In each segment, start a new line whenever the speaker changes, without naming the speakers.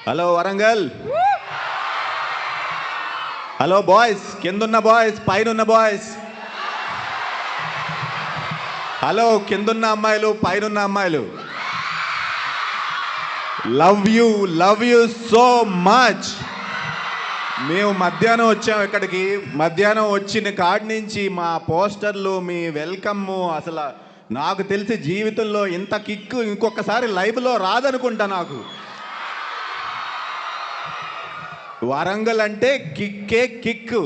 Hello Warangal. Hello boys, కిందున్న boys, పైన boys. Hello కిందున్న అమ్మాయిలు, పైన అమ్మాయిలు. Love you so much. మేము మధ్యాహ్నం వచ్చాము ఇక్కడికి. మధ్యాహ్నం వచ్చిన కాడి నుంచి మా పోస్టర్లు, మీ వెల్కమ్, అసలు నాకు తెలిసి జీవితంలో ఇంత కిక్కు ఇంకొకసారి లైవ్లో రాదనుకుంటా నాకు. వరంగల్ అంటే కిక్కే కిక్కు.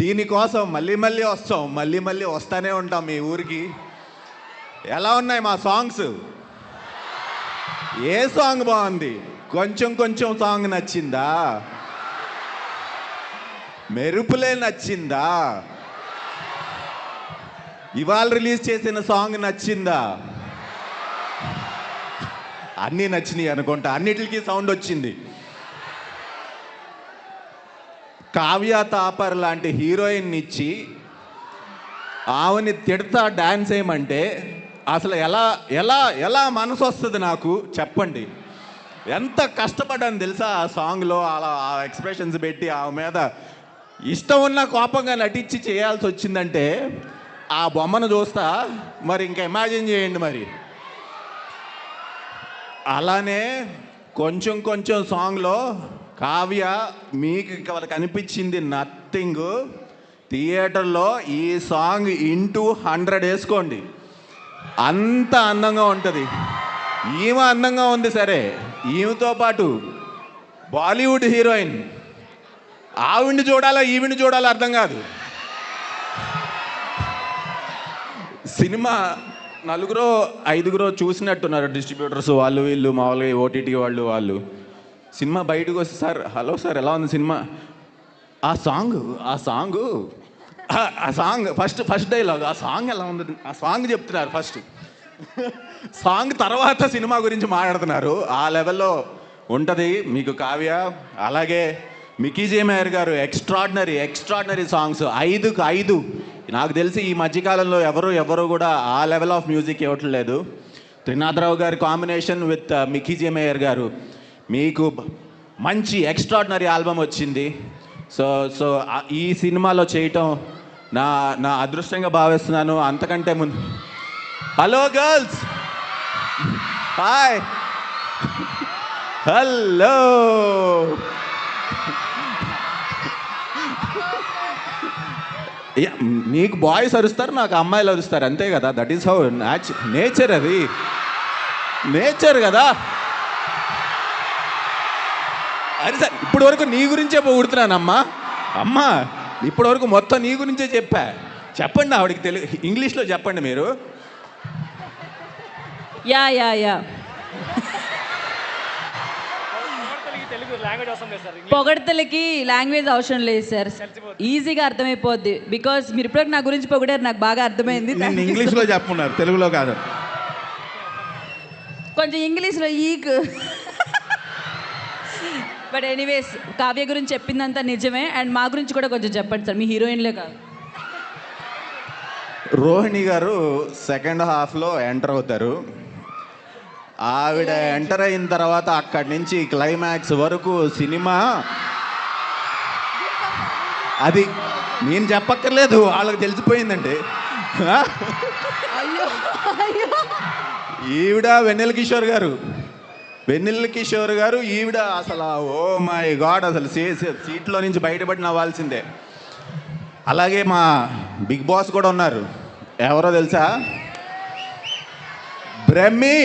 దీనికోసం మళ్ళీ వస్తాం, మళ్ళీ వస్తానే ఉంటాం మీ ఊరికి. ఎలా ఉన్నాయి మా సాంగ్స్? ఏ సాంగ్ బాగుంది? కొంచెం సాంగ్ నచ్చిందా? మెరుపులే నచ్చిందా? ఇవాళ రిలీజ్ చేసిన సాంగ్ నచ్చిందా? అన్నీ నచ్చినాయి అనుకుంటా, అన్నిటికీ సౌండ్ వచ్చింది. కావ్య తాపర్ లాంటి హీరోయిన్ ఇచ్చి ఆమెని తిడతా డాన్స్ వేయమంటే అసలు ఎలా ఎలా ఎలా మనసు వస్తుంది నాకు చెప్పండి. ఎంత కష్టపడ్డాను తెలుసా ఆ సాంగ్లో. అలా ఆ ఎక్స్ప్రెషన్స్ పెట్టి ఆమె మీద ఇష్టం ఉన్న కోపంగా నటించి చేయాల్సి వచ్చిందంటే ఆ బొమ్మను చూస్తా మరి ఇంకా ఇమాజిన్ చేయండి మరి. అలానే కొంచెం సాంగ్లో కావ్య మీకు ఇక్కడ కనిపించింది నథింగ్. థియేటర్లో ఈ సాంగ్ ఇంటూ 100 వేసుకోండి, అంత అందంగా ఉంటుంది. ఈమె అందంగా ఉంది సరే, ఈమెతో పాటు బాలీవుడ్ హీరోయిన్, ఆవిడ్ని చూడాలా ఈవిడ్ని చూడాలా అర్థం కాదు. సినిమా 4-5 చూసినట్టున్నారు డిస్ట్రిబ్యూటర్స్, వాళ్ళు వీళ్ళు, మామూలుగా ఓటీటీ వాళ్ళు. సినిమా బయటకు వస్తే సార్, హలో సార్ ఎలా ఉంది సినిమా? ఆ సాంగ్ ఫస్ట్ డైలాగ్, ఆ సాంగ్ ఎలా ఉంది? ఆ సాంగ్ చెప్తున్నారు ఫస్ట్. సాంగ్ తర్వాత సినిమా గురించి మాట్లాడుతున్నారు. ఆ లెవెల్లో ఉంటుంది మీకు కావ్య. అలాగే మికీ జే మేయర్ గారు ఎక్స్ట్రాడినరీ సాంగ్స్, 5కు 5. నాకు తెలిసి ఈ మధ్యకాలంలో ఎవరు కూడా ఆ లెవెల్ ఆఫ్ మ్యూజిక్ ఇవ్వట్లేదు. త్రినాథరావు గారి combination with Mickey J mayor గారు, మీకు మంచి ఎక్స్ట్రాడినరీ ఆల్బమ్ వచ్చింది. సో ఈ సినిమాలో చేయటం నా అదృష్టంగా భావిస్తున్నాను. అంతకంటే ముందు హలో గర్ల్స్, హాయ్, హలో. నీకు బాయ్స్ అరుస్తారు, నాకు అమ్మాయిలు అరుస్తారు, అంతే కదా. దట్ ఈస్ హౌ నేచర్, అది నేచర్ కదా. అది సార్ ఇప్పటి వరకు నీ గురించే పొగుడుతున్నానమ్మా. అమ్మా ఇప్పటి వరకు మొత్తం నీ గురించే చెప్పండి ఆవిడకి తెలుగు, ఇంగ్లీష్లో చెప్పండి మీరు.
యా పొగడతలకి లాంగ్వేజ్ అవసరం లేదు సార్, ఈజీగా అర్థమైపోద్ది. బికాస్ మీరు ఇప్పటివరకు నా గురించి పొగిడారు, నాకు బాగా అర్థమైంది.
ఇంగ్లీష్లో చెప్పున్నారు, తెలుగులో కాదు.
కొంచెం ఇంగ్లీష్లో ఈక్. బట్ ఎనీవేస్, కావ్య గురించి చెప్పిందంతా నిజమే. అండ్ మా గురించి కూడా కొంచెం చెప్పండి సార్, మీ హీరోయిన్లే కాదు.
రోహిణి గారు సెకండ్ హాఫ్లో ఎంటర్ అవుతారు. ఆవిడ ఎంటర్ అయిన తర్వాత అక్కడి నుంచి క్లైమాక్స్ వరకు సినిమా, అది నేను చెప్పక్కర్లేదు, వాళ్ళకి తెలిసిపోయిందండి. ఈవిడ వెన్నెల కిషోర్ గారు ఈవిడ అసలు ఓ మై గాడ్, అసలు సీట్లో నుంచి బయటపడి నవ్వాల్సిందే. అలాగే మా బిగ్ బాస్ కూడా ఉన్నారు. ఎవరో తెలుసా? బ్రహ్మి.